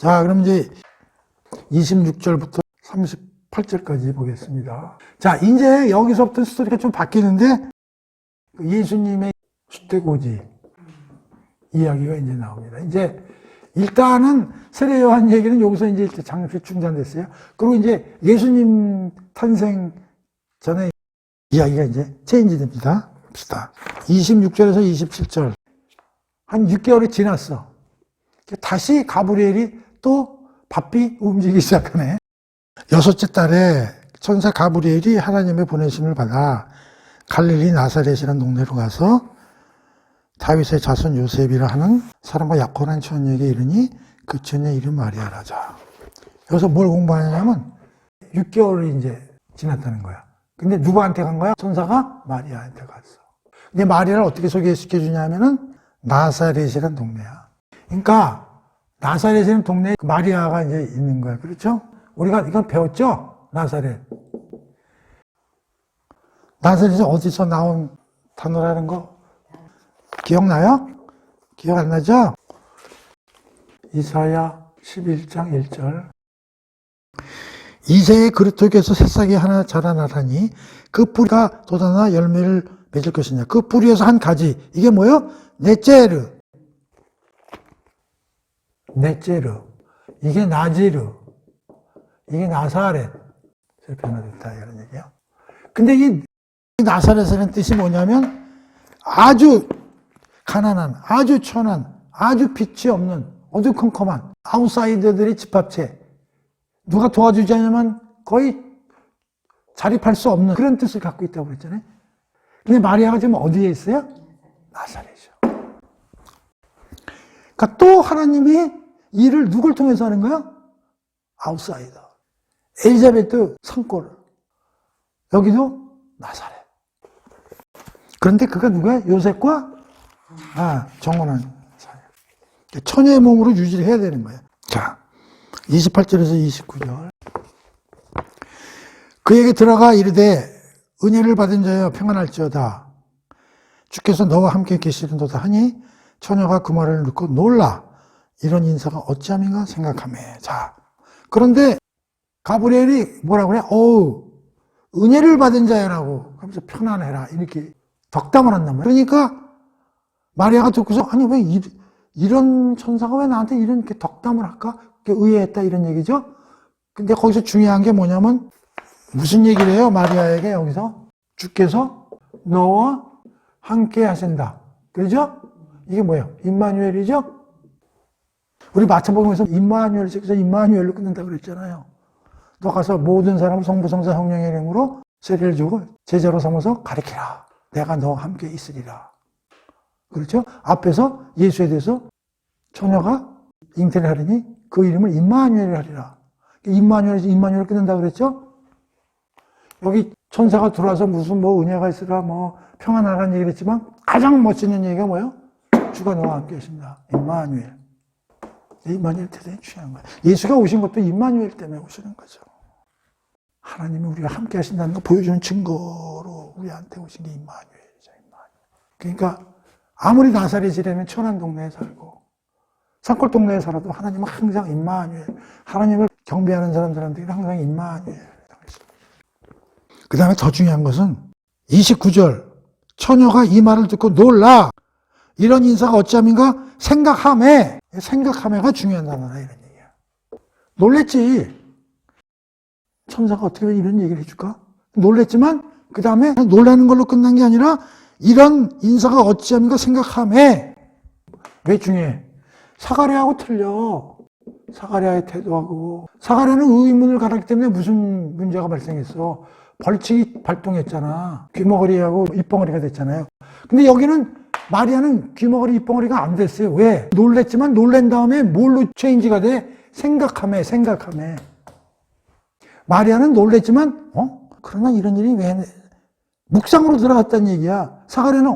자, 그럼 이제 26절부터 38절까지 보겠습니다. 자, 이제 여기서부터 스토리가 좀 바뀌는데, 예수님의 숫대고지 이야기가 이제 나옵니다. 이제, 일단은 세례 요한 얘기는 여기서 이제 잠시 중단됐어요. 그리고 이제 예수님 탄생 전에 이야기가 이제 체인지 됩니다. 봅시다. 26절에서 27절. 한 6개월이 지났어. 다시 가브리엘이 또 바삐 움직이기 시작하네. 6째 달에 천사 가브리엘이 하나님의 보내심을 받아 갈릴리 나사렛이라는 동네로 가서 다윗의 자손 요셉이라 하는 사람과 약혼한 처녀에게 이르니 그 처녀의 이름 마리아라자. 여기서 뭘 공부하냐면 6개월이 이제 지났다는 거야. 근데 누구한테 간 거야? 천사가 마리아한테 갔어. 근데 마리아를 어떻게 소개시켜 주냐면은 나사렛이라는 동네야. 그러니까 나사렛이라는 동네에 마리아가 이제 있는 거야. 그렇죠? 우리가 이건 배웠죠? 나사렛. 나사렛이 어디서 나온 단어라는 거 기억나요? 기억 안 나죠? 이사야 11장 1절. 이새의 그루터기에서 새싹이 하나 자라나라니 그 뿌리가 돋아나 열매를 맺을 것이냐. 그 뿌리에서 한 가지. 이게 뭐예요? 넷제르. 넷제르. 이게 나지르. 이게 나사렛. 변화됐다 이런 얘기야. 근데 이 나사렛이라는 뜻이 뭐냐면 아주 가난한, 아주 천한, 아주 빛이 없는 어두컴컴한 아웃사이더들의 집합체. 누가 도와주지 않으면 거의 자립할 수 없는 그런 뜻을 갖고 있다고 그랬잖아요. 근데 마리아가 지금 어디에 있어요? 나사렛이요. 그러니까 또 하나님이 일을 누굴 통해서 하는 거야? 아웃사이더. 엘리자베트 산골. 여기도 나사렛. 그런데 그가 누구야? 요셉과 정혼한 사람. 처녀의 몸으로 유지를 해야 되는 거예요. 자, 28절에서 29절. 그에게 들어가 이르되 은혜를 받은 자여 평안할지어다. 주께서 너와 함께 계시는도다 하니 처녀가 그 말을 듣고 놀라. 이런 인사가 어찌함인가 생각하매. 자, 그런데 가브리엘이 뭐라고 그래? 은혜를 받은 자여라고 하면서 편안해라. 이렇게 덕담을 한단 말이야. 그러니까 마리아가 듣고서 아니 왜 이런 천사가 왜 나한테 이렇게 덕담을 할까? 의아했다 이런 얘기죠. 근데 거기서 중요한 게 뭐냐면 무슨 얘기를 해요? 마리아에게 여기서 주께서 너와 함께 하신다. 그렇죠? 이게 뭐예요? 임마누엘이죠? 우리 마태복음에서 임마누엘 책에서 임마누엘로 끝낸다고 그랬잖아요. 너 가서 모든 사람을 성부 성자 성령의 이름으로 세례를 주고 제자로 삼아서 가르치라. 내가 너와 함께 있으리라. 그렇죠? 앞에서 예수에 대해서 처녀가 잉태를 하리니 그 이름을 임마누엘 하리라. 임마누엘에서 임마누엘 끝낸다고 그랬죠? 여기 천사가 들어와서 무슨 은혜가 있으라 평안하라는 얘기를 했지만 가장 멋있는 얘기가 뭐예요? 주가 너와 함께 하신다. 임마누엘. 임마누엘 대단히 중요한 거예요. 예수가 오신 것도 임마누엘 때문에 오시는 거죠. 하나님이 우리가 함께 하신다는 거 보여주는 증거로 우리한테 오신 게 임마누엘이죠. 그러니까 아무리 나사렛이라면 천한 동네에 살고 산골 동네에 살아도 하나님은 항상 임마누엘. 하나님을 경배하는 사람들한테 항상 임마누엘. 그 다음에 더 중요한 것은 29절. 처녀가 이 말을 듣고 놀라. 이런 인사가 어찌함인가 생각하매. 생각하매가 중요한 단어라 이런 얘기야. 놀랬지. 천사가 어떻게 이런 얘기를 해줄까? 놀랬지만 그 다음에 놀라는 걸로 끝난 게 아니라 이런 인사가 어찌함인가 생각하매. 왜 중요해? 사가랴하고 틀려. 사가랴의 태도하고. 사가랴는 의문을 가졌기 때문에 무슨 문제가 발생했어? 벌칙이 발동했잖아. 귀머거리하고 입벙어리가 됐잖아요. 근데 여기는 마리아는 귀머거리 입벙어리가 안 됐어요. 왜? 놀랬지만 놀란 다음에 뭘로 체인지가 돼? 생각하매. 마리아는 놀랬지만 그러나 이런 일이 왜 묵상으로 들어갔다는 얘기야. 사가랴는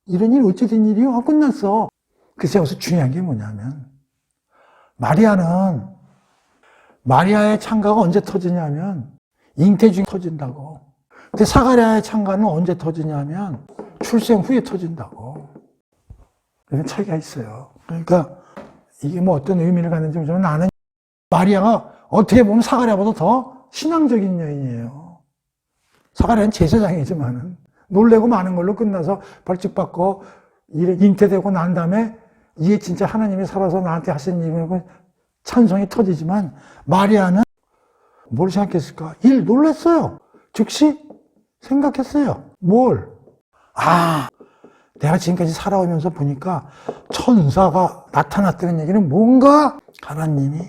이런 일 어찌 된 일이요? 끝났어. 그래서 여기서 중요한 게 뭐냐면 마리아의 창가가 언제 터지냐면 잉태 중에 터진다고. 근데 사가랴의 창가는 언제 터지냐면 출생 후에 터진다고. 그런 차이가 있어요. 그러니까 이게 뭐 어떤 의미를 갖는지 모르지만 나는 마리아가 어떻게 보면 사가랴보다 더 신앙적인 여인이에요. 사가랴는 제사장이지만은 놀래고 마는 걸로 끝나서 벌칙받고 잉태되고 난 다음에 이게 진짜 하나님이 살아서 나한테 하신 일이고 찬송이 터지지만 마리아는 뭘 생각했을까? 놀랐어요. 즉시 생각했어요. 뭘? 내가 지금까지 살아오면서 보니까 천사가 나타났다는 얘기는 뭔가 하나님이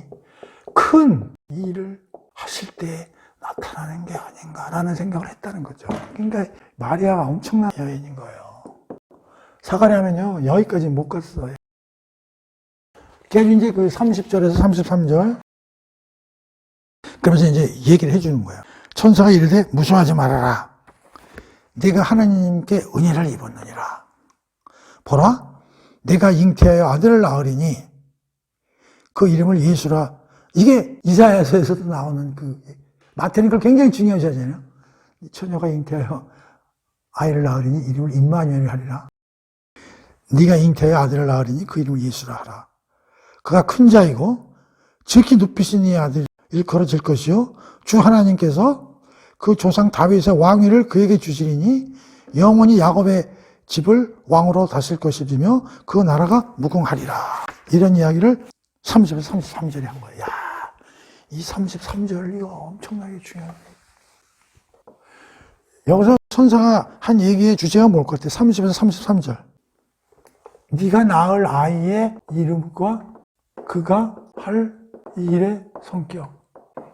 큰 일을 하실 때 나타나는 게 아닌가라는 생각을 했다는 거죠. 그러니까 마리아가 엄청난 여인인 거예요. 사가랴는요, 여기까지 못 갔어요. 그래서 이제 그 30절에서 33절. 그러면서 이제 얘기를 해주는 거예요. 천사가 이르되 무서워하지 말아라. 네가 하나님께 은혜를 입었느니라. 보라, 내가 잉태하여 아들을 낳으리니 그 이름을 예수라. 이게 이사야서에서도 나오는 마태는 그걸 굉장히 중요시 하잖아요. 처녀가 잉태하여 아이를 낳으리니 이름을 임마누엘 하리라. 네가 잉태하여 아들을 낳으리니 그 이름을 예수라 하라. 그가 큰 자이고 지극히 높이신 이의 아들 일컬어질 것이요 주 하나님께서 그 조상 다윗의 왕위를 그에게 주시리니 영원히 야곱의 집을 왕으로 다스릴 것이며 그 나라가 무궁하리라. 이런 이야기를 30에서 33절에 한 거예요. 이 33절 이거 엄청나게 중요해요. 여기서 천사가 한 얘기의 주제가 뭘 것 같아요? 30에서 33절. 네가 낳을 아이의 이름과 그가 할 일의 성격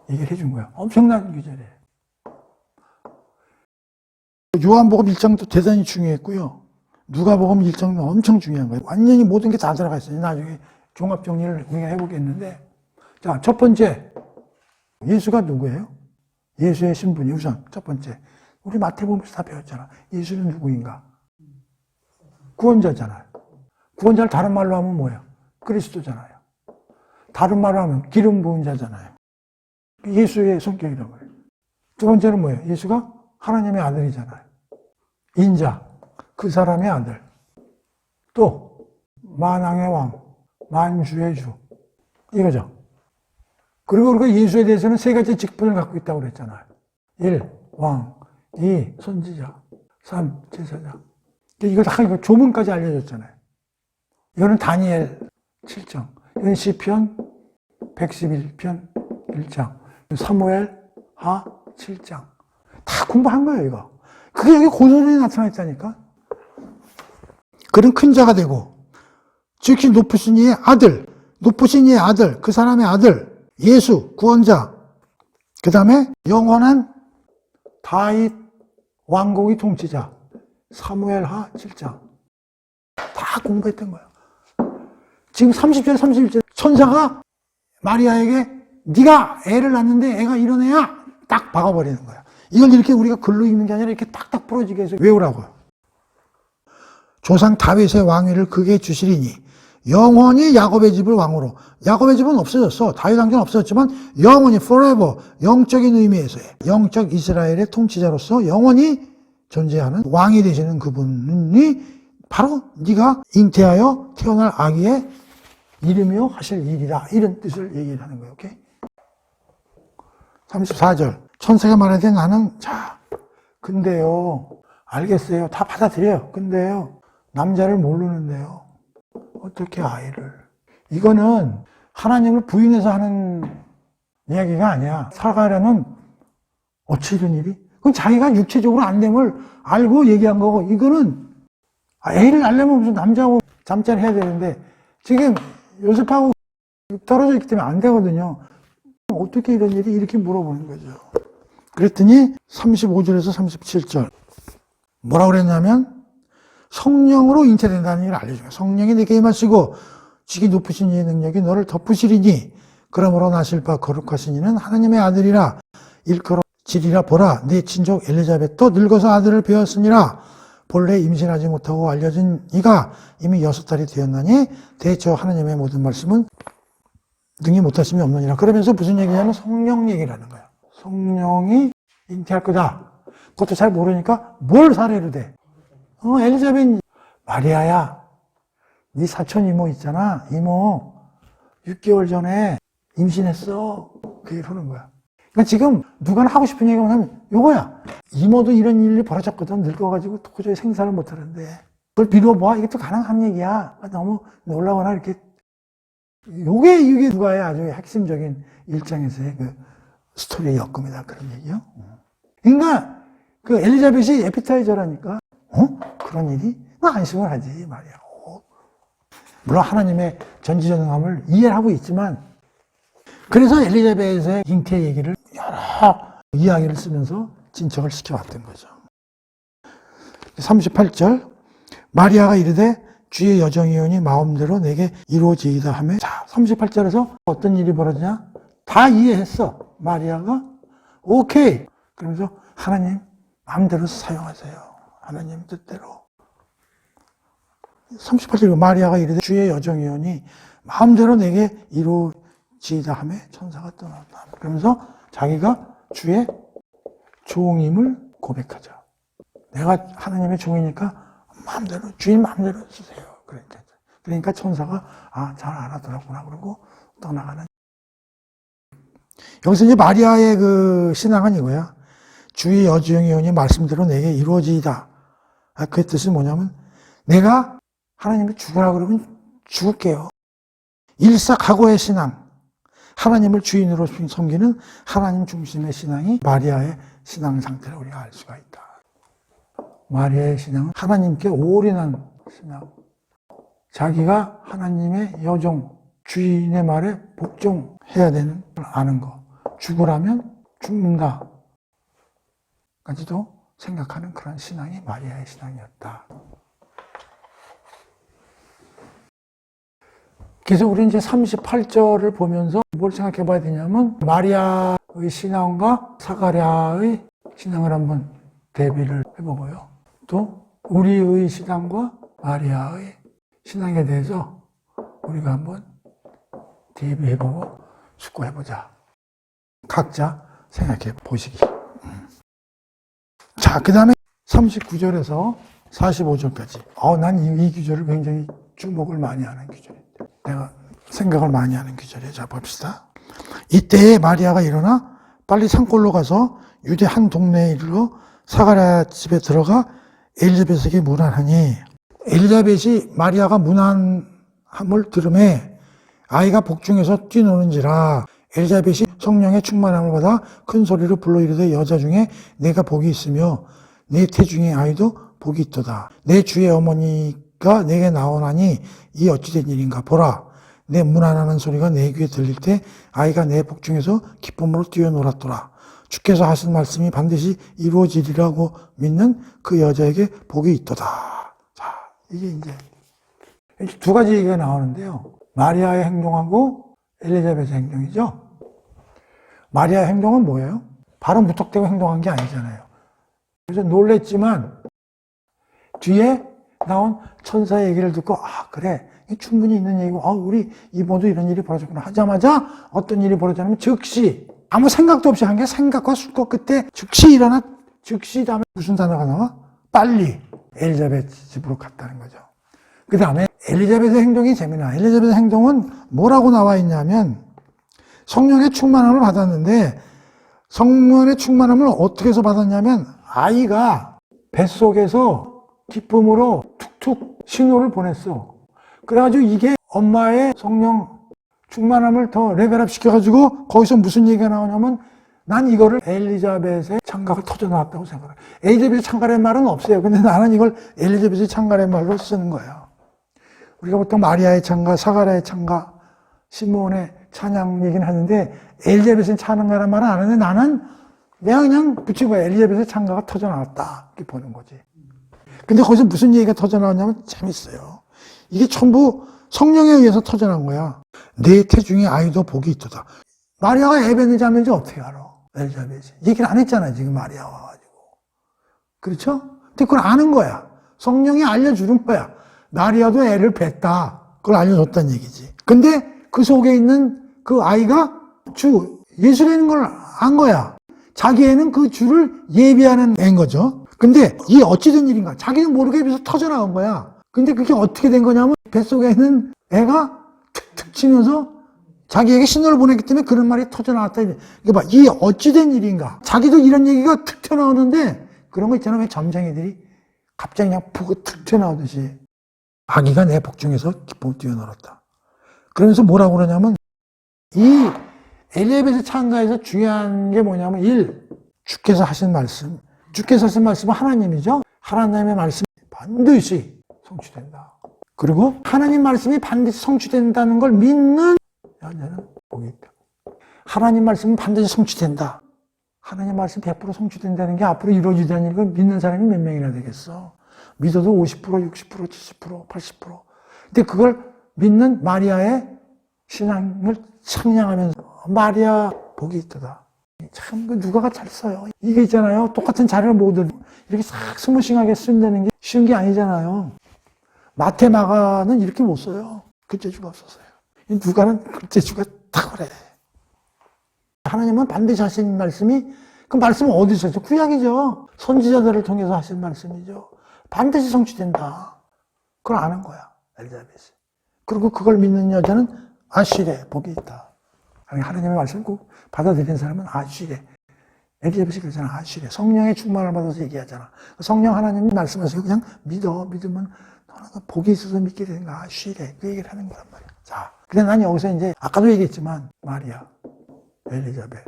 얘기를 해준 거야. 엄청난 규제래. 요한복음 1장도 대단히 중요했고요. 누가복음 1장도 엄청 중요한 거예요. 완전히 모든 게 다 들어가 있어요. 나중에 종합정리를 우리가 해보겠는데, 자, 첫 번째, 예수가 누구예요? 예수의 신분이 우선 첫 번째. 우리 마태복음에서 다 배웠잖아. 예수는 누구인가? 구원자잖아요. 구원자를 다른 말로 하면 뭐예요? 그리스도잖아요. 다른 말로 하면 기름 부은 자잖아요. 예수의 성격이란 말이에요. 두 번째는 뭐예요? 예수가 하나님의 아들이잖아요. 인자, 그 사람의 아들. 또 만왕의 왕, 만주의 주. 이거죠. 그리고 우리가 예수에 대해서는 세 가지 직분을 갖고 있다고 그랬잖아요. 1. 왕, 2. 선지자, 3. 제사장. 이거 다 조문까지 알려줬잖아요. 이거는 다니엘 7장, 이건 시편 111편 1장, 사무엘 하 7장. 다 공부한 거예요, 이거. 그게 여기 고스란히 나타나 있다니까. 그는 큰 자가 되고, 즉시 높으신 이의 아들, 높으신 이의 아들, 그 사람의 아들, 예수, 구원자. 그 다음에 영원한 다윗 왕국의 통치자, 사무엘 하 7장. 다 공부했던 거예요. 지금 30절, 31절 천사가 마리아에게 네가 애를 낳는데 애가 이런 애야 딱 박아버리는 거야. 이걸 이렇게 우리가 글로 읽는 게 아니라 이렇게 탁탁 부러지게 해서 외우라고요. 조상 다윗의 왕위를 그에게 주시리니 영원히 야곱의 집을 왕으로. 야곱의 집은 없어졌어. 다윗 왕조는 없어졌지만 영원히 forever 영적인 의미에서의 영적 이스라엘의 통치자로서 영원히 존재하는 왕이 되시는 그분이 바로 네가 잉태하여 태어날 아기의 이름이요 하실 일이라. 이런 뜻을 얘기를 하는 거예요. 오케이? 34절. 천사가 말하되 나는 근데요. 알겠어요. 다 받아들여요. 근데요. 남자를 모르는데요. 어떻게 아이를. 이거는 하나님을 부인해서 하는 이야기가 아니야. 사가랴는 어찌 이런 일이? 그건 자기가 육체적으로 안 됨을 알고 얘기한 거고, 이거는 애를 낳으려면 무슨 남자하고 잠자를 해야 되는데 지금 요셉하고 떨어져 있기 때문에 안 되거든요. 어떻게 이런 일이? 이렇게 물어보는 거죠. 그랬더니 35절에서 37절 뭐라고 그랬냐면 성령으로 잉태된다는 얘기를 알려줘요. 성령이 내게 임하시고 지기 높으신 이의 능력이 너를 덮으시리니 그러므로 나실 바 거룩하신 이는 하나님의 아들이라 일컬어지리라. 보라, 네 친족 엘리자벳도 늙어서 아들을 배웠으니라. 본래 임신하지 못하고 알려진 이가 이미 6달이 되었나니 대저 하나님의 모든 말씀은 능히 못하심이 없느니라. 그러면서 무슨 얘기냐면 성령 얘기를 하는 거야. 성령이 잉태할 거다. 그것도 잘 모르니까 뭘 사례로 대? 엘리자벳, 마리아야, 네 사촌 이모 있잖아. 이모, 6개월 전에 임신했어. 그 얘기를 하는 거야. 그러니까 지금 누가나 하고 싶은 얘기가 뭐냐면 요거야. 이모도 이런 일이 벌어졌거든. 늙어가지고 도저히 생산을 못 하는데. 그걸 미뤄봐. 이게 또 가능한 얘기야. 너무 놀라거나 이렇게. 이게 누가의 아주 핵심적인 일장에서의 그 스토리의 엮음이다. 그런 얘기요. 그러니까 그 엘리자벳이 에피타이저라니까. 그런 일이? 나 안심을 하지 말이야. 물론 하나님의 전지전능함을 이해를 하고 있지만 그래서 엘리자벳의 잉태 얘기를 여러 이야기를 쓰면서 진척을 시켜왔던 거죠. 38절 마리아가 이르되 주의 여정이오니 마음대로 내게 이루어지이다 하며 자 38절에서 어떤 일이 벌어지냐 다 이해했어. 마리아가 오케이 그러면서 하나님 마음대로 사용하세요. 하나님 뜻대로 38절 마리아가 이르되 주의 여정이오니 마음대로 내게 이루어지이다 하며 천사가 떠났다. 그러면서 자기가 주의 종임을 고백하자. 내가 하나님의 종이니까 마음대로 주인 마음대로 쓰세요. 그러니까 천사가 잘 알아들었구나 그러고 떠나가는. 여기서 이제 마리아의 그 신앙은 이거야. 주의 여정이오니 말씀대로 내게 이루어지이다. 그 뜻이 뭐냐면 내가 하나님이 죽으라 그러면 죽을게요. 일사각오의 신앙. 하나님을 주인으로 섬기는 하나님 중심의 신앙이 마리아의 신앙 상태를 우리가 알 수가 있다. 마리아의 신앙은 하나님께 올인한 신앙. 자기가 하나님의 여종, 주인의 말에 복종해야 되는 걸 아는 거. 죽으라면 죽는다. 까지도 생각하는 그런 신앙이 마리아의 신앙이었다. 그래서 우리 이제 38절을 보면서 뭘 생각해 봐야 되냐면 마리아의 신앙과 사가랴의 신앙을 한번 대비를 해보고요. 또 우리의 신앙과 마리아의 신앙에 대해서 우리가 한번 대비해보고 숙고해보자. 각자 생각해 보시기. 자, 그 다음에 39절에서 45절까지. 난 이 구절을 굉장히 주목을 많이 하는 구절인데. 내가 생각을 많이 하는 구절이에요. 자, 봅시다. 이때에 마리아가 일어나 빨리 산골로 가서 유대 한 동네에 이르러 사가랴 집에 들어가 엘리자벳에게 문안하니 엘리자벳이 마리아가 문안함을 들음에 아이가 복중에서 뛰노는지라 엘리자벳이 성령의 충만함을 받아 큰 소리로 불러 이르되 여자 중에 내가 복이 있으며 내 태중의 아이도 복이 있도다. 내 주의 어머니가 내게 나오나니 이 어찌된 일인가 보라. 내 문안하는 소리가 내 귀에 들릴 때 아이가 내 복중에서 기쁨으로 뛰어놀았더라. 주께서 하신 말씀이 반드시 이루어지리라고 믿는 그 여자에게 복이 있도다. 자, 이게 이제 두 가지 얘기가 나오는데요. 마리아의 행동하고 엘리자벳의 행동이죠. 마리아의 행동은 뭐예요? 바로 무턱대고 행동한 게 아니잖아요. 그래서 놀랬지만 뒤에 나온 천사의 얘기를 듣고 그래 충분히 있는 얘기고 우리 이모도 이런 일이 벌어졌구나 하자마자 어떤 일이 벌어졌냐면 즉시 아무 생각도 없이 한 게 생각과 숙고 끝에 즉시 일어나 즉시 다음에 무슨 단어가 나와? 빨리 엘리자벳 집으로 갔다는 거죠. 그 다음에 엘리자벳의 행동이 재미나. 엘리자벳의 행동은 뭐라고 나와 있냐면 성령의 충만함을 받았는데 성령의 충만함을 어떻게 해서 받았냐면 아이가 뱃속에서 기쁨으로 툭툭 신호를 보냈어. 그래가지고 이게 엄마의 성령 충만함을 더 레벨업 시켜가지고 거기서 무슨 얘기가 나오냐면 난 이거를 엘리자벳의 창가가 터져나왔다고 생각해. 엘리자벳의 창가라는 말은 없어요. 근데 나는 이걸 엘리자벳의 창가라는 말로 쓰는 거예요. 우리가 보통 마리아의 창가, 사가랴의 창가, 시몬의 찬양 얘기는 하는데 엘리자벳의 찬양가라는 말은 안 하는데 나는 내가 그냥 붙이고 엘리자벳의 창가가 터져나왔다 이렇게 보는 거지. 근데 거기서 무슨 얘기가 터져나왔냐면 재밌어요. 이게 전부 성령에 의해서 터져나온 거야. 내 태중에 아이도 복이 있도다. 마리아가 애 뱉는지 안 뱉는지 어떻게 알아? 엘리자벳이. 얘기를 안 했잖아, 지금 마리아 와가지고. 그렇죠? 근데 그걸 아는 거야. 성령이 알려주는 거야. 마리아도 애를 뱉다. 그걸 알려줬다는 얘기지. 근데 그 속에 있는 그 아이가 주, 예수라는 걸 안 거야. 자기 애는 그 주를 예비하는 애인 거죠. 근데 이게 어찌된 일인가? 자기는 모르게 입에서 터져나온 거야. 근데 그게 어떻게 된 거냐면 뱃속에 있는 애가 툭툭 치면서 자기에게 신호를 보냈기 때문에 그런 말이 터져나왔다. 이게 봐, 이 어찌된 일인가. 자기도 이런 얘기가 툭 튀어나오는데 그런 거 있잖아. 왜 점쟁이들이 갑자기 그냥 푹 툭 튀어나오듯이. 아기가 내 복중에서 기쁨을 뛰어놀았다. 그러면서 뭐라고 그러냐면 이 엘리야벳의 찬가에서 중요한 게 뭐냐면 1. 주께서 하신 말씀. 주께서 하신 말씀은 하나님이죠. 하나님의 말씀이 반드시 성취된다. 그리고 하나님 말씀이 반드시 성취된다는 걸 믿는 여자는 복이 있다. 하나님 말씀은 반드시 성취된다. 하나님 말씀 100% 성취된다는 게 앞으로 이루어지다는 걸 믿는 사람이 몇 명이나 되겠어. 믿어도 50%, 60%, 70%, 80%. 근데 그걸 믿는 마리아의 신앙을 찬양하면서 마리아 복이 있다. 참 누가가 잘 써요. 이게 있잖아요. 똑같은 자료를 모두 이렇게 싹 스무싱하게 쓴다는 게 쉬운 게 아니잖아요. 마태, 마가는 이렇게 못 써요. 글재주가 없어서요. 누가는 글재주가 탁월해. 하나님은 반드시 하신 말씀이, 그 말씀은 어디서 했죠? 구약이죠. 선지자들을 통해서 하신 말씀이죠. 반드시 성취된다. 그걸 아는 거야, 엘리자벳이. 그리고 그걸 믿는 여자는 아실에 복이 있다. 하나님의 말씀을 꼭 받아들이는 사람은 아실에. 엘리자벳이 그러잖아, 아실에. 성령의 충만을 받아서 얘기하잖아. 성령 하나님이 말씀하세요. 그냥 믿으면 너는 복이 있어서 믿게 되는 거야, 아실에. 그 얘기를 하는 거란 말이야. 자, 근데 난 여기서 이제, 아까도 얘기했지만, 마리아, 엘리자벳.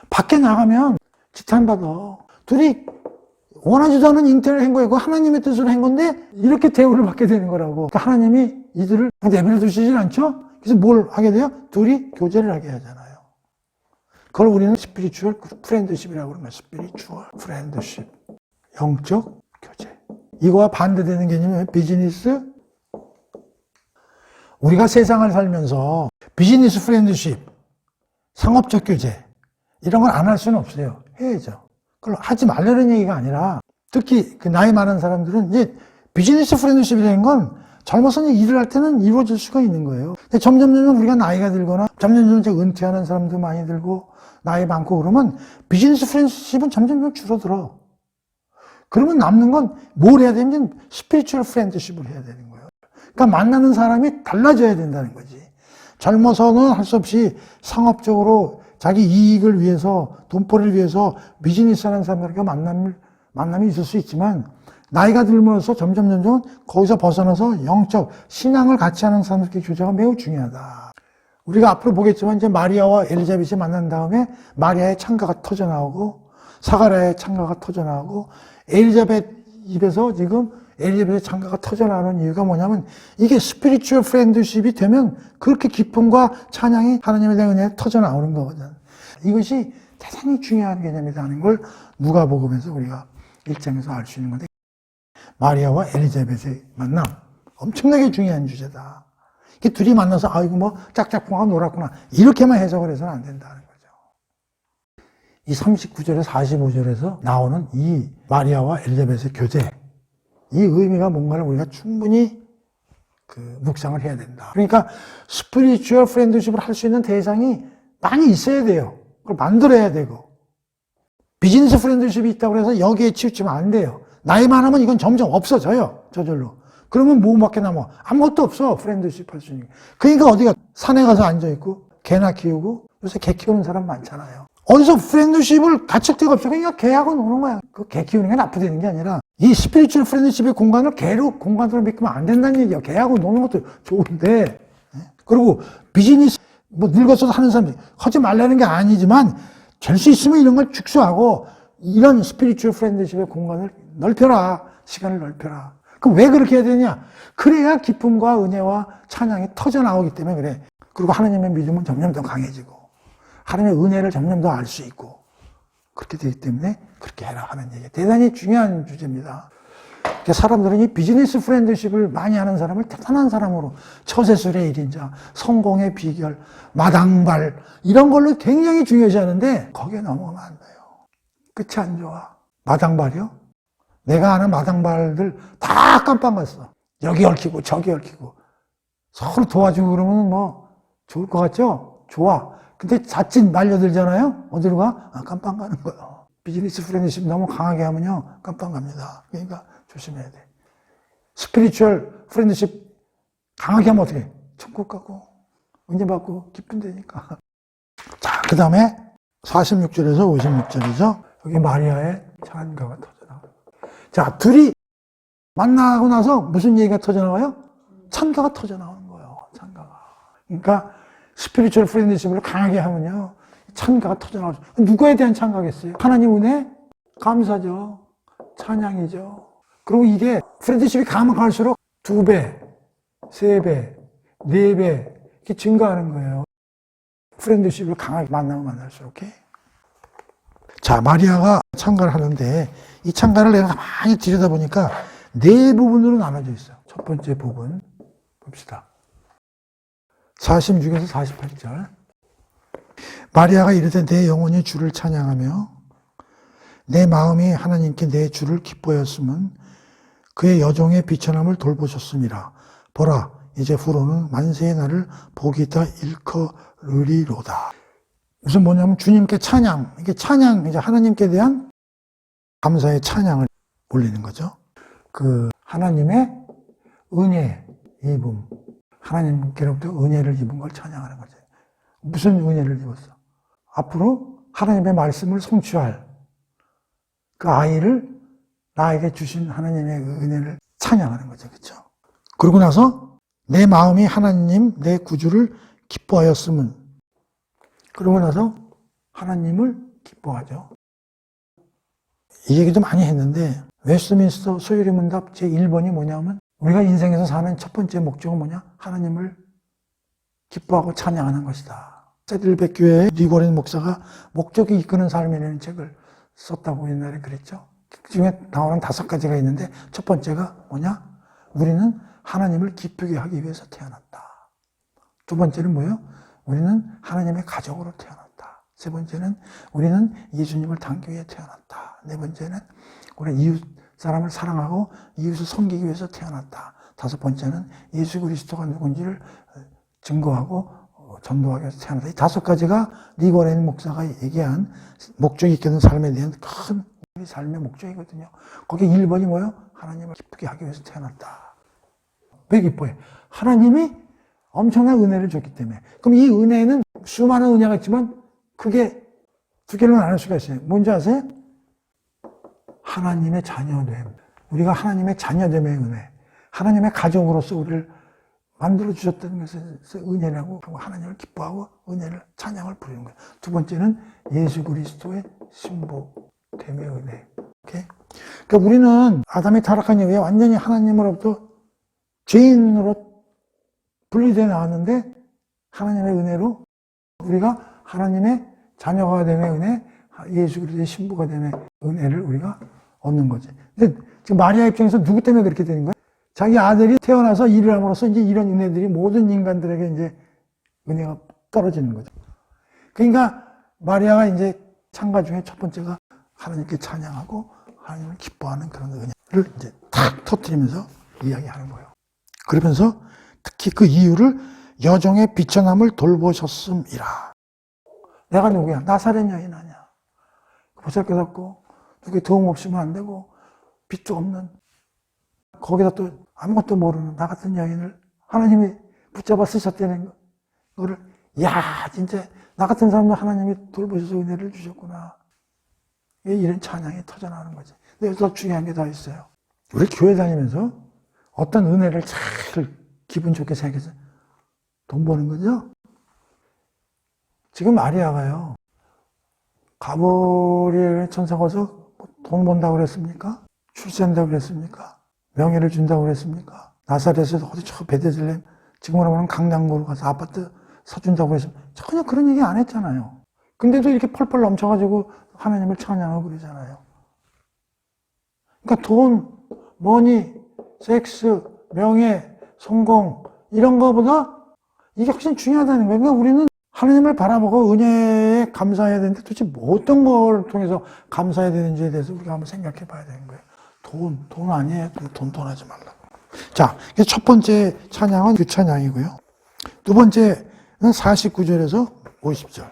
밖에 나가면 지탄받아. 둘이 원하지도 않은 잉태를 한 거예요. 하나님의 뜻으로 한 건데 이렇게 대우를 받게 되는 거라고. 그러니까 하나님이 이들을 내버려 두시질 않죠? 그래서 뭘 하게 돼요? 둘이 교제를 하게 하잖아요. 그걸 우리는 스피리추얼 프렌드십이라고 그러는 거예요. 스피리추얼 프렌드십. 영적 교제. 이거와 반대되는 개념이 비즈니스. 우리가 세상을 살면서 비즈니스 프렌드십, 상업적 교제 이런 걸 안 할 수는 없어요. 해야죠. 그걸 하지 말라는 얘기가 아니라 특히 그 나이 많은 사람들은 이제 비즈니스 프렌드십이라는 건 젊어서 일을 할 때는 이루어질 수가 있는 거예요. 근데 점점 우리가 나이가 들거나 점점 이제 은퇴하는 사람도 많이 들고 나이 많고 그러면 비즈니스 프렌드십은 점점 줄어들어. 그러면 남는 건 뭘 해야 되냐면 스피리추얼 프렌드십을 해야 되는 거예요. 그러니까 만나는 사람이 달라져야 된다는 거지. 젊어서는 할 수 없이 상업적으로 자기 이익을 위해서, 돈벌이를 위해서 비즈니스 하는 사람들과 만남이 있을 수 있지만, 나이가 들면서 점점 거기서 벗어나서 영적, 신앙을 같이 하는 사람들끼리 교제가 매우 중요하다. 우리가 앞으로 보겠지만, 이제 마리아와 엘리자벳이 만난 다음에 마리아의 창가가 터져나오고, 사가랴의 창가가 터져나오고, 엘리자벳 입에서 지금 엘리자벳의 창가가 터져나오는 이유가 뭐냐면 이게 스피리추얼 프렌드십이 되면 그렇게 기쁨과 찬양이 하나님에 대한 은혜에 터져나오는 거거든. 이것이 대단히 중요한 개념이라는 걸 누가복음에서 우리가 1장에서 알 수 있는 건데 마리아와 엘리자벳의 만남 엄청나게 중요한 주제다. 이게 둘이 만나서 이거 뭐 짝짝꿍하고 놀았구나 이렇게만 해석을 해서는 안 된다는 거죠. 이 39절에서 45절에서 나오는 이 마리아와 엘리자벳의 교제 이 의미가 뭔가를 우리가 충분히 묵상을 해야 된다. 그러니까 스피리추얼 프렌드십을 할 수 있는 대상이 많이 있어야 돼요. 그걸 만들어야 되고 비즈니스 프렌드십이 있다고 해서 여기에 치우치면 안 돼요. 나이 많으면 이건 점점 없어져요. 저절로. 그러면 뭐밖에 남아? 아무것도 없어. 프렌드십 할 수 있는 게. 그러니까 어디가 산에 가서 앉아있고 개나 키우고 요새 개 키우는 사람 많잖아요. 어디서 프렌드십을 갖출 데가 없어. 그러니까 개하고 노는 거야. 그 개 키우는 게 나쁘다는 게 아니라 이 스피리추얼 프렌드십의 공간을 개로 공간으로 믿으면 안 된다는 얘기야. 개하고 노는 것도 좋은데. 그리고 비즈니스 뭐 늙어서도 하는 사람들이 하지 말라는 게 아니지만 될 수 있으면 이런 걸 축소하고 이런 스피리추얼 프렌드십의 공간을 넓혀라. 시간을 넓혀라. 그럼 왜 그렇게 해야 되냐? 그래야 기쁨과 은혜와 찬양이 터져 나오기 때문에 그래. 그리고 하나님의 믿음은 점점 더 강해지고 하나님의 은혜를 점점 더 알 수 있고 그렇게 되기 때문에 그렇게 해라 하는 얘기. 대단히 중요한 주제입니다. 그러니까 사람들은 이 비즈니스 프렌드십을 많이 하는 사람을 대단한 사람으로 처세술의 1인자, 성공의 비결, 마당발 이런 걸로 굉장히 중요시하는데 거기에 넘어가면 안 돼요. 끝이 안 좋아. 마당발이요? 내가 아는 마당발들 다 깜빵 갔어. 여기 얽히고 저기 얽히고 서로 도와주고 그러면 뭐 좋을 것 같죠? 좋아. 근데 자칫 말려들잖아요? 어디로 가? 깜빵 가는 거예요. 비즈니스 프렌드십 너무 강하게 하면요, 깜빵 갑니다. 그러니까 조심해야 돼. 스피리추얼 프렌드십 강하게 하면 어떻게 해? 천국 가고, 은혜 받고 기쁜다니까. 자, 그 다음에 46절에서 56절이죠. 여기 마리아의 찬가가 터져나와요. 자, 둘이 만나고 나서 무슨 얘기가 터져나와요? 찬가가 터져나오는 거예요. 찬가가. 그러니까 스피리추얼 프렌드십을 강하게 하면요, 찬가가 터져나오죠. 누구에 대한 찬가겠어요? 하나님 은혜? 감사죠. 찬양이죠. 그리고 이게 프렌드십이 강하면 갈수록 2배, 3배, 4배 이렇게 증가하는 거예요. 프렌드십을 강하게 만나면 만날수록. 이렇게. 자, 마리아가 찬가를 하는데 이 찬가를 내가 가만히 들여다보니까 4부분으로 나눠져 있어요. 첫 번째 부분 봅시다. 46에서 48절. 마리아가 이르되 내 영혼이 주를 찬양하며 내 마음이 하나님께 내 주를 기뻐하였음은 그의 여종의 비천함을 돌보셨음이라. 보라, 이제 후로는 만세의 날을 복이 있다 일컬으리로다. 무슨 뭐냐면 주님께 찬양, 이게 찬양, 이제 하나님께 대한 감사의 찬양을 올리는 거죠. 그 하나님의 은혜 입음, 하나님께로부터 은혜를 입은 걸 찬양하는 거죠. 무슨 은혜를 입었어? 앞으로 하나님의 말씀을 성취할 그 아이를 나에게 주신 하나님의 은혜를 찬양하는 거죠. 그렇죠? 그러고 나서 내 마음이 하나님 내 구주를 기뻐하였음은, 그러고 나서 하나님을 기뻐하죠. 이 얘기도 많이 했는데 웨스트민스터 소유리 문답 제1번이 뭐냐면 우리가 인생에서 사는 첫 번째 목적은 뭐냐? 하나님을 기뻐하고 찬양하는 것이다. 세들백 교회의 리고렌 목사가 목적이 이끄는 삶이라는 책을 썼다고 옛날에 그랬죠. 그 중에 나오는 5가지가 있는데 첫 번째가 뭐냐? 우리는 하나님을 기쁘게 하기 위해서 태어났다. 두 번째는 뭐예요? 우리는 하나님의 가족으로 태어났다. 세 번째는 우리는 예수님을 닮기 위해 태어났다. 네 번째는 우리는 이웃 사람을 사랑하고 이웃을 섬기기 위해서 태어났다. 다섯 번째는 예수 그리스도가 누군지를 증거하고 전도하기 위해서 태어났다. 이 5가지가 리고렌 목사가 얘기한 목적이 있게 삶에 대한 큰 우리 삶의 목적이거든요. 거기 1번이 뭐예요? 하나님을 기쁘게 하기 위해서 태어났다. 왜 기뻐해? 하나님이 엄청난 은혜를 줬기 때문에. 그럼 이 은혜는 수많은 은혜가 있지만 그게 2개로 나눌 수가 있어요. 뭔지 아세요? 하나님의 자녀됨. 우리가 하나님의 자녀됨의 은혜. 하나님의 가족으로서 우리를 만들어주셨다는 것을 은혜라고 하고 하나님을 기뻐하고 은혜를 찬양을 부르는 거예요. 두 번째는 예수 그리스도의 신복됨의 은혜. 오케이? 그러니까 우리는 아담이 타락한 이후에 완전히 하나님으로부터 죄인으로 분리되어 나왔는데 하나님의 은혜로 우리가 하나님의 자녀가 됨의 은혜, 예수 그리스도의 신부가 됨의 은혜를 우리가 얻는 거지. 근데 지금 마리아 입장에서 누구 때문에 그렇게 되는 거야? 자기 아들이 태어나서 일을 함으로써 이제 이런 은혜들이 모든 인간들에게 이제 은혜가 떨어지는 거죠. 그러니까 마리아가 이제 찬가 중에 첫 번째가 하나님께 찬양하고 하나님을 기뻐하는 그런 은혜를 이제 탁 터뜨리면서 이야기하는 거예요. 그러면서 특히 그 이유를 여종의 비천함을 돌보셨음이라. 내가 누구야? 나사렛 여인 아니야. 보잘것없고 누구의 도움 없이면 안 되고 빚도 없는, 거기다 또 아무것도 모르는 나 같은 여인을 하나님이 붙잡아 쓰셨다는 거를, 야 진짜 나 같은 사람도 하나님이 돌보셔서 은혜를 주셨구나. 이런 찬양이 터져나오는 거지. 근데 더 중요한 게 더 있어요. 우리 교회 다니면서 어떤 은혜를 잘 기분 좋게 생각해서 돈 버는 거죠? 지금 마리아가요, 가브리엘 천사가 와서 돈 번다고 그랬습니까? 출세한다고 그랬습니까? 명예를 준다고 그랬습니까? 나사렛에서 어디 저 베데슬렘, 지금으로 보면 강남구로 가서 아파트 사준다고 그랬습니까? 전혀 그런 얘기 안 했잖아요. 근데도 이렇게 펄펄 넘쳐가지고 하나님을 찬양하고 그러잖아요. 그러니까 돈, 머니, 섹스, 명예, 성공 이런 거보다 이게 훨씬 중요하다는 거예요. 그러니까 우리는 하나님을 바라보고 은혜에 감사해야 되는데 도대체 어떤 걸 통해서 감사해야 되는지에 대해서 우리가 한번 생각해 봐야 되는 거예요. 돈 아니에요. 돈 하지 말라고. 자, 첫 번째 찬양은 그 찬양이고요. 두 번째는 49절에서 50절.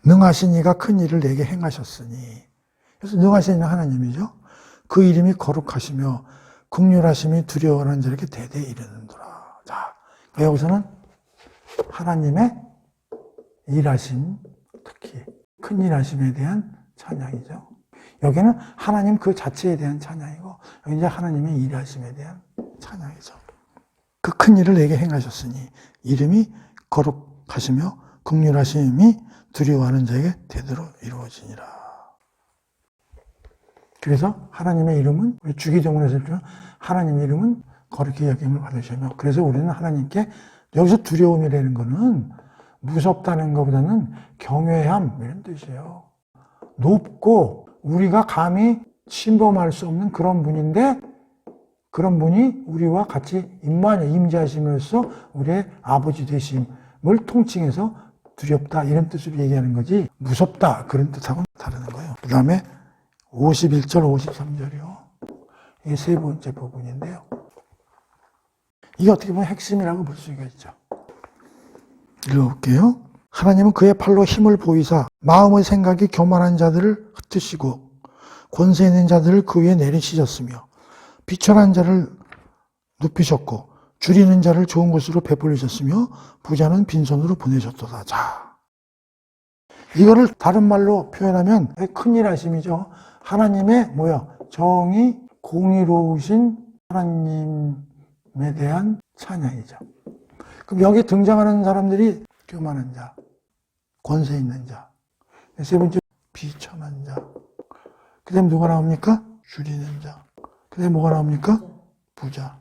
능하신 이가 큰 일을 내게 행하셨으니. 그래서 능하신 이는 하나님이죠. 그 이름이 거룩하시며 긍휼하심이 두려워하는 자에게 대대 이르는도라. 자, 여기서는 하나님의 일하심, 특히 큰 일하심에 대한 찬양이죠. 여기는 하나님 그 자체에 대한 찬양이고, 여기 이제 하나님의 일하심에 대한 찬양이죠. 그 큰 일을 내게 행하셨으니 이름이 거룩하시며 긍휼하심이 두려워하는 자에게 대대로 이루어지니라. 그래서 하나님의 이름은, 주기도문에서 하나님의 이름은 거룩히 여김을 받으시며, 그래서 우리는 하나님께, 여기서 두려움이라는 거는 무섭다는 것보다는 경외함 이런 뜻이에요. 높고 우리가 감히 침범할 수 없는 그런 분인데, 그런 분이 우리와 같이 임재하심으로써 우리의 아버지 되심을 통칭해서 두렵다 이런 뜻으로 얘기하는 거지, 무섭다 그런 뜻하고는 다른 거예요. 그 다음에 51절 53절이요. 이게 세 번째 부분인데요. 이게 어떻게 보면 핵심이라고 볼 수가 있죠. 읽어볼게요. 하나님은 그의 팔로 힘을 보이사 마음의 생각이 교만한 자들을 흩으시고 권세 있는 자들을 그 위에 내리시셨으며 비천한 자를 눕히셨고 줄이는 자를 좋은 곳으로 베풀리셨으며 부자는 빈손으로 보내셨도다. 자, 이거를 다른 말로 표현하면 큰일 하심이죠. 하나님의 정의 공의로우신 하나님에 대한 찬양이죠. 그럼 여기 등장하는 사람들이 교만한 자, 권세 있는 자, 세 번째 비천한 자, 그 다음에 누가 나옵니까? 줄이는 자, 그 다음에 뭐가 나옵니까? 부자.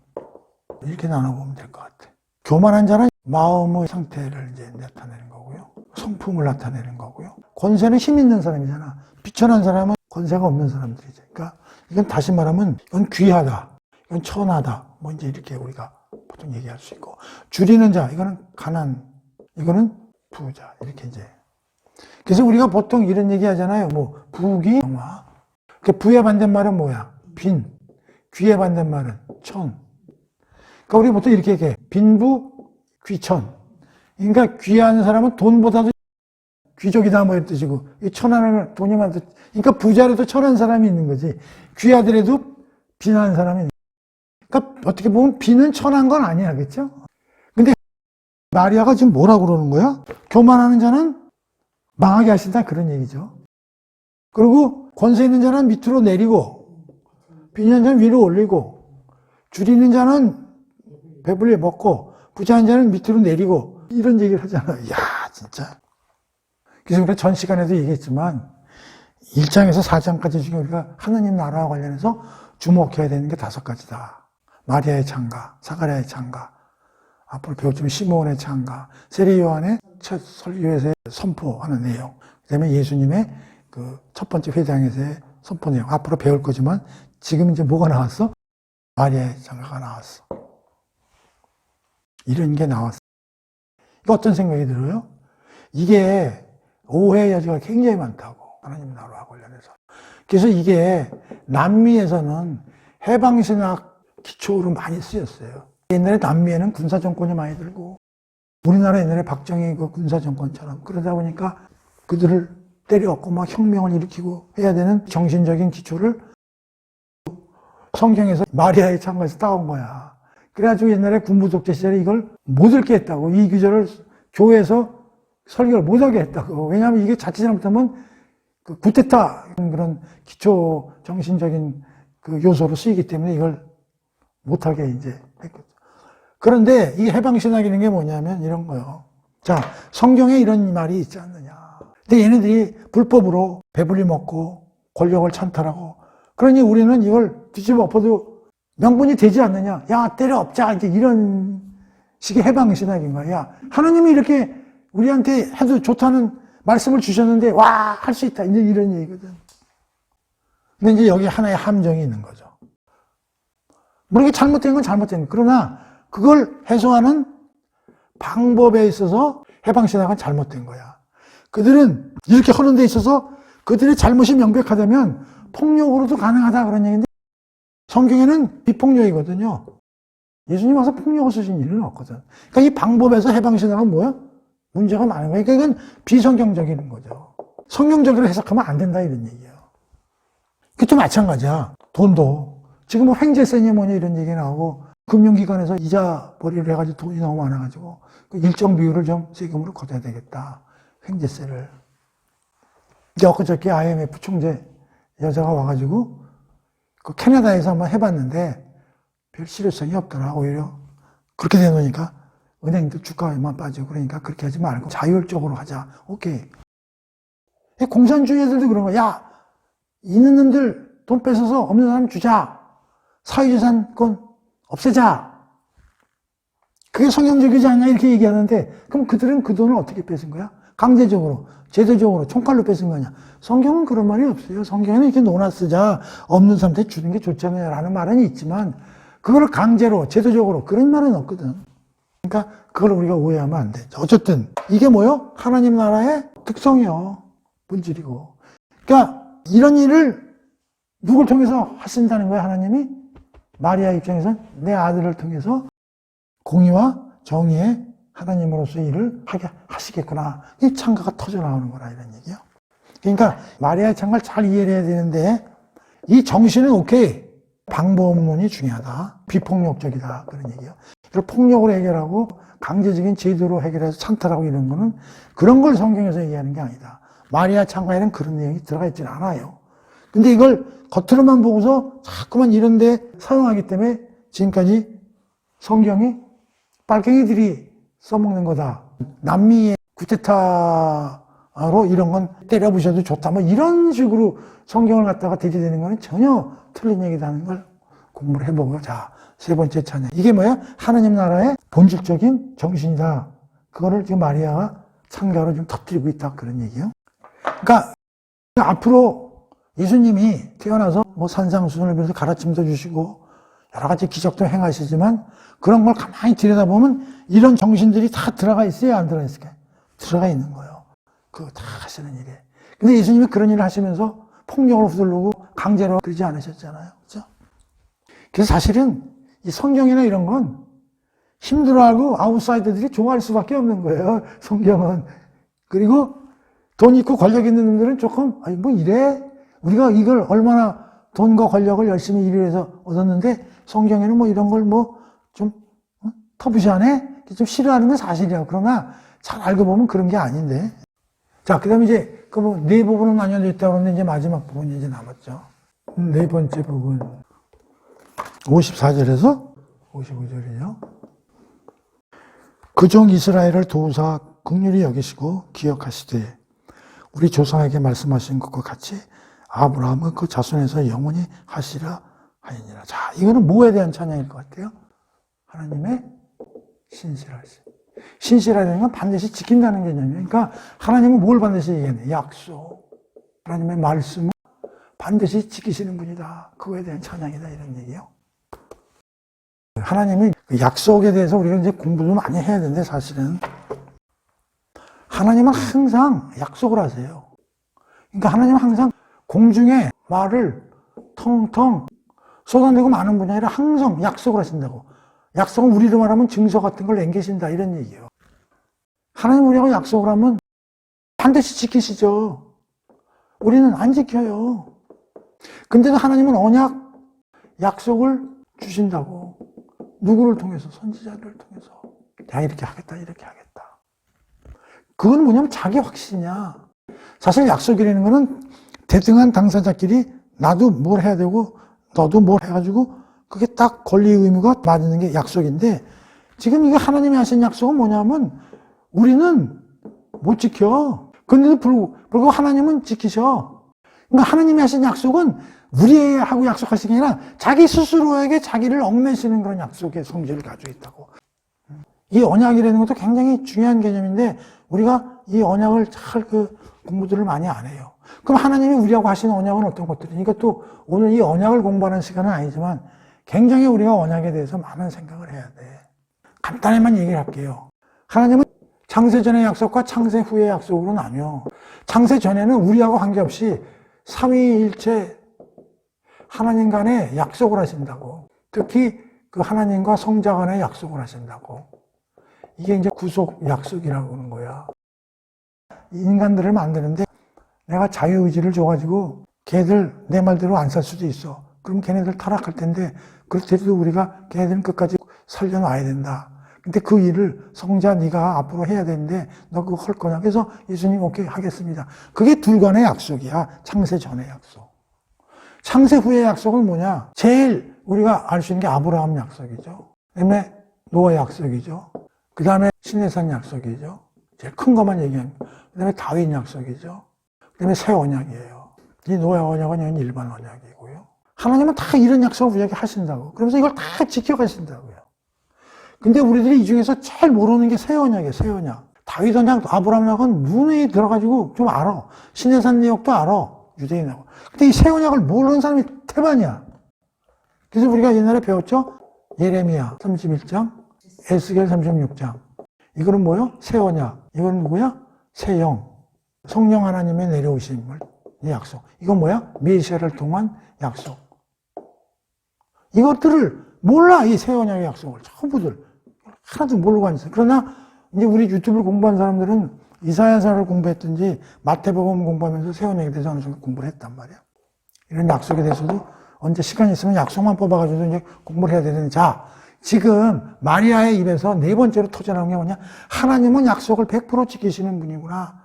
이렇게 나눠보면 될 것 같아. 교만한 자는 마음의 상태를 이제 나타내는 거고요. 성품을 나타내는 거고요. 권세는 힘 있는 사람이잖아. 비천한 사람은 권세가 없는 사람들이죠. 그러니까 이건 다시 말하면 이건 귀하다, 이건 천하다, 뭐 이제 이렇게 우리가 보통 얘기할 수 있고, 줄이는 자, 이거는 가난, 이거는 부자, 이렇게 이제. 그래서 우리가 보통 이런 얘기 하잖아요. 뭐 부귀 영화. 그 부의 반대말은 뭐야? 빈. 귀의 반대말은 천. 그러니까 우리 보통 이렇게 얘기해. 빈부 귀천. 그러니까 귀한 사람은 돈보다도 귀족이다 뭐 이런 뜻이고, 이 천하는 돈이 많다. 그러니까 부자라도 천한 사람이 있는 거지. 귀하더라도 빈한 사람이 있는 거지. 그러니까 어떻게 보면 빈은 천한 건 아니야, 그렇죠? 근데 마리아가 지금 뭐라고 그러는 거야? 교만하는 자는 망하게 하신다 그런 얘기죠. 그리고 권세 있는 자는 밑으로 내리고 빈한 자는 위로 올리고 줄이는 자는 배불리 먹고 부자한 자는 밑으로 내리고 이런 얘기를 하잖아요. 이야 진짜. 그래서 우리가 전 시간에도 얘기했지만 1장에서 4장까지 중에 우리가 하나님 나라와 관련해서 주목해야 되는 게 5가지다. 마리아의 창가, 사가랴의 창가, 앞으로 배우지만 시므온의 창가, 세례 요한의 첫 설교에서의 선포하는 내용, 그 다음에 예수님의 그 첫 번째 회당에서의 선포 내용, 앞으로 배울 거지만 지금 이제 뭐가 나왔어? 마리아의 창가가 나왔어. 이런 게 나왔어. 이거 어떤 생각이 들어요? 이게 오해의 여지가 굉장히 많다고, 하나님 나라와 관련해서. 그래서 이게 남미에서는 해방신학 기초로 많이 쓰였어요. 옛날에 남미에는 군사정권이 많이 들고, 우리나라 옛날에 박정희 그 군사정권처럼, 그러다 보니까 그들을 때려엎고 막 혁명을 일으키고 해야 되는 정신적인 기초를 성경에서 마리아의 창가에서 따온 거야. 그래가지고 옛날에 군부 독재 시절에 이걸 못 읽게 했다고. 이 구절을 교회에서 설교를 못 하게 했다고. 왜냐하면 이게 자칫 잘못하면 그 구테타 그런 기초 정신적인 그 요소로 쓰이기 때문에 이걸 못하게 이제 했거든. 그런데 이 해방신학이라는 게 뭐냐면 이런 거요. 자, 성경에 이런 말이 있지 않느냐. 근데 얘네들이 불법으로 배불리 먹고 권력을 찬탈하고, 그러니 우리는 이걸 뒤집어 엎어도 명분이 되지 않느냐. 야, 때려 엎자. 이제 이런 식의 해방신학인 거야. 야, 하나님이 이렇게 우리한테 해도 좋다는 말씀을 주셨는데, 와, 할 수 있다. 이제 이런 얘기거든. 근데 이제 여기 하나의 함정이 있는 거죠. 물론 이게 잘못된 건 잘못된 거예요. 그러나 그걸 해소하는 방법에 있어서 해방신학은 잘못된 거야. 그들은 이렇게 하는 데 있어서 그들의 잘못이 명백하다면 폭력으로도 가능하다 그런 얘기인데, 성경에는 비폭력이거든요. 예수님 와서 폭력을 쓰신 일은 없거든. 그러니까 이 방법에서 해방신학은 뭐야? 문제가 많은 거야. 그러니까 이건 비성경적인 거죠. 성경적으로 해석하면 안 된다 이런 얘기예요. 그것도 마찬가지야. 돈도. 지금 뭐 횡재 세리머니 이런 얘기 나오고, 금융기관에서 이자 벌이를 해가지고 돈이 너무 많아가지고 그 일정 비율을 좀 세금으로 걷어야 되겠다. 횡재세를. 이제 엊그저께 IMF 총재 여자가 와가지고 그 캐나다에서 한번 해봤는데 별 실효성이 없더라. 오히려 그렇게 되놓으니까 은행도 주가에만 빠지고 그러니까 그렇게 하지 말고 자율적으로 하자. 오케이. 공산주의 애들도 그런 거야. 야, 있는 놈들 돈 뺏어서 없는 사람 주자. 사회재산권 없애자. 그게 성경적이지 않냐 이렇게 얘기하는데 그럼 그들은 그 돈을 어떻게 뺏은 거야? 강제적으로, 제도적으로, 총칼로 뺏은 거냐? 성경은 그런 말이 없어요. 성경에는 이렇게 논아 쓰자, 없는 사람한테 주는 게 좋잖아요 라는 말은 있지만 그걸 강제로, 제도적으로 그런 말은 없거든. 그러니까 그걸 우리가 오해하면 안 돼. 어쨌든 이게 뭐요? 하나님 나라의 특성이요. 본질이고. 그러니까 이런 일을 누굴 통해서 하신다는 거야, 하나님이? 마리아 입장에서는 내 아들을 통해서 공의와 정의의 하나님으로서의 일을 하게 하시겠구나. 이 창가가 터져 나오는 거라 이런 얘기요. 그러니까 마리아의 창가를 잘 이해를 해야 되는데 이 정신은 오케이. 방법론이 중요하다. 비폭력적이다. 그런 얘기요. 이걸 폭력으로 해결하고 강제적인 제도로 해결해서 찬탈하고 이런 거는 그런 걸 성경에서 얘기하는 게 아니다. 마리아 창가에는 그런 내용이 들어가 있진 않아요. 근데 이걸 겉으로만 보고서 자꾸만 이런 데 사용하기 때문에 지금까지 성경이 빨갱이들이 써먹는 거다. 남미의 쿠데타로 이런 건 때려부셔도 좋다. 뭐 이런 식으로 성경을 갖다가 들이대는 거는 전혀 틀린 얘기다는 걸 공부를 해보고. 자, 세 번째 찬양. 이게 뭐야? 하나님 나라의 본질적인 정신이다. 그거를 지금 마리아가 창가로 좀 터뜨리고 있다. 그런 얘기요. 그러니까 앞으로 예수님이 태어나서 뭐 산상수훈을 빌어서 가르침도 주시고 여러 가지 기적도 행하시지만 그런 걸 가만히 들여다보면 이런 정신들이 다 들어가 있어요? 안 들어가 있을까요? 들어가 있는 거예요. 그거 다 하시는 일이에요. 근데 예수님이 그런 일을 하시면서 폭력을 휘두르고 강제로 그러지 않으셨잖아요. 그렇죠? 그래서 사실은 이 성경이나 이런 건 힘들어하고 아웃사이더들이 좋아할 수밖에 없는 거예요. 성경은. 그리고 돈 있고 권력 있는 놈들은 조금 아니 뭐 이래? 우리가 이걸 얼마나 돈과 권력을 열심히 일해서 얻었는데 성경에는 뭐 이런 걸 뭐 좀 터부시하네? 좀 싫어하는 건 사실이야. 그러나 잘 알고 보면 그런 게 아닌데. 자, 그 다음에 이제 그 뭐 네 부분은 나뉘어져 있다고 그러는데 이제 마지막 부분이 이제 남았죠. 네 번째 부분. 54절에서 55절이요. 그 종 이스라엘을 도우사 긍휼히 여기시고 기억하시되 우리 조상에게 말씀하신 것과 같이 아브라함은 그 자손에서 영원히 하시라 하니라. 자, 이거는 뭐에 대한 찬양일 것 같아요? 하나님의 신실하심. 신실하다는 건 반드시 지킨다는 개념이에요. 그러니까 하나님은 뭘 반드시 얘기하냐? 약속. 하나님의 말씀을 반드시 지키시는 분이다. 그거에 대한 찬양이다. 이런 얘기예요. 하나님이 약속에 대해서 우리가 이제 공부도 많이 해야 되는데 사실은 하나님은 항상 약속을 하세요. 그러니까 하나님은 항상 공중에 말을 텅텅 쏟아내고 많은 분이 아니라 항상 약속을 하신다고. 약속은 우리로 말하면 증서 같은 걸 남기신다 이런 얘기예요. 하나님 우리하고 약속을 하면 반드시 지키시죠. 우리는 안 지켜요. 근데도 하나님은 언약, 약속을 주신다고. 누구를 통해서? 선지자들을 통해서. 내가 이렇게 하겠다, 이렇게 하겠다. 그건 뭐냐면 자기 확신이야. 사실 약속이라는 거는 대등한 당사자끼리 나도 뭘 해야 되고 너도 뭘 해가지고 그게 딱 권리 의무가 맞는 게 약속인데 지금 이게 하나님이 하신 약속은 뭐냐면 우리는 못 지켜. 근데도 불구하고 하나님은 지키셔. 그러니까 하나님이 하신 약속은 우리하고 약속하신 게 아니라 자기 스스로에게 자기를 얽매시는 그런 약속의 성질을 가지고 있다고. 이 언약이라는 것도 굉장히 중요한 개념인데 우리가 이 언약을 잘 공부들을 많이 안 해요. 그럼 하나님이 우리하고 하신 언약은 어떤 것들이니까 그러니까 또 오늘 이 언약을 공부하는 시간은 아니지만 굉장히 우리가 언약에 대해서 많은 생각을 해야 돼. 간단히만 얘기를 할게요. 하나님은 창세 전의 약속과 창세 후의 약속으로 나뉘어. 창세 전에는 우리하고 관계없이 삼위일체 하나님 간에 약속을 하신다고. 특히 그 하나님과 성자 간에 약속을 하신다고. 이게 이제 구속 약속이라고 하는 거야. 인간들을 만드는데 내가 자유의지를 줘가지고 걔들 내 말대로 안 살 수도 있어. 그럼 걔네들 타락할 텐데 그럴 때도 우리가 걔네들은 끝까지 살려놔야 된다. 근데 그 일을 성자 네가 앞으로 해야 되는데 너 그거 할 거냐? 그래서 예수님 오케이 하겠습니다. 그게 둘 간의 약속이야. 창세 전의 약속. 창세 후의 약속은 뭐냐? 제일 우리가 알 수 있는 게 아브라함 약속이죠. 그다음에 노아 약속이죠. 그 다음에 시내산 약속이죠. 제일 큰 것만 얘기합니다. 그 다음에 다윗 약속이죠. 그 다음에 새 언약이에요. 이 노아 언약은 일반 언약이고요. 하나님은 다 이런 약속을 우리에게 하신다고. 그러면서 이걸 다 지켜가신다고요. 근데 우리들이 이 중에서 제일 모르는 게 새 언약이에요. 새 언약. 다윗 언약, 아브라함 언약은 눈에 들어가지고 좀 알아. 시내산 내역도 알아. 유대인하고. 근데 이 새 언약을 모르는 사람이 태반이야. 그래서 우리가 옛날에 배웠죠? 예레미야 31장, 에스겔 36장. 이거는 뭐요? 새 언약. 이거는 누구야? 새 영. 성령 하나님의 내려오심을, 이 약속. 이건 뭐야? 메시아를 통한 약속. 이것들을 몰라, 이 새 언약의 약속을. 전부들. 하나도 모르고 앉았어요. 그러나, 이제 우리 유튜브를 공부한 사람들은 이사야서를 공부했든지 마태복음 공부하면서 새 언약에 대해서 어느 정도 공부를 했단 말이야. 이런 약속에 대해서도 언제 시간이 있으면 약속만 뽑아가지고 이제 공부를 해야 되는데, 자, 지금 마리아의 입에서 네 번째로 터져나온 게 뭐냐? 하나님은 약속을 100% 지키시는 분이구나.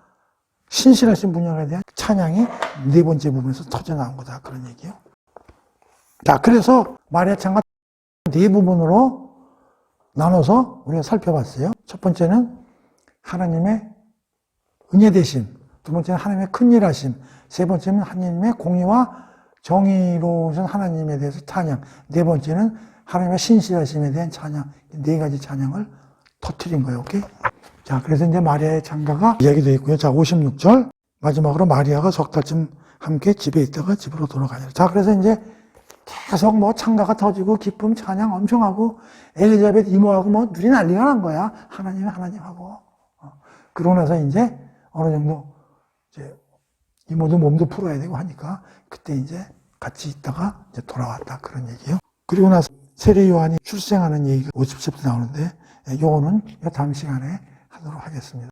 신실하신 분야에 대한 찬양이 네 번째 부분에서 터져나온 거다. 그런 얘기요. 자, 그래서 마리아 찬가 네 부분으로 나눠서 우리가 살펴봤어요. 첫 번째는 하나님의 은혜 되심, 두 번째는 하나님의 큰일 하심, 세 번째는 하나님의 공의와 정의로우신 하나님에 대해서 찬양, 네 번째는 하나님의 신실하심에 대한 찬양, 네 가지 찬양을 터뜨린 거예요. 오케이? 자, 그래서 이제 마리아의 찬가가 이야기되어 있고요. 자, 56절. 마지막으로 마리아가 석 달쯤 함께 집에 있다가 집으로 돌아가니라. 자, 그래서 이제 계속 뭐 찬가가 터지고 기쁨 찬양 엄청 하고 엘리자벳 이모하고 뭐 눈이 난리가 난 거야. 하나님하고. 그러고 나서 이제 어느 정도 이제 이모도 몸도 풀어야 되고 하니까 그때 이제 같이 있다가 이제 돌아왔다. 그런 얘기요. 그리고 나서 세례 요한이 출생하는 얘기가 50절부터 나오는데 요거는 다음 시간에 하도록 하겠습니다.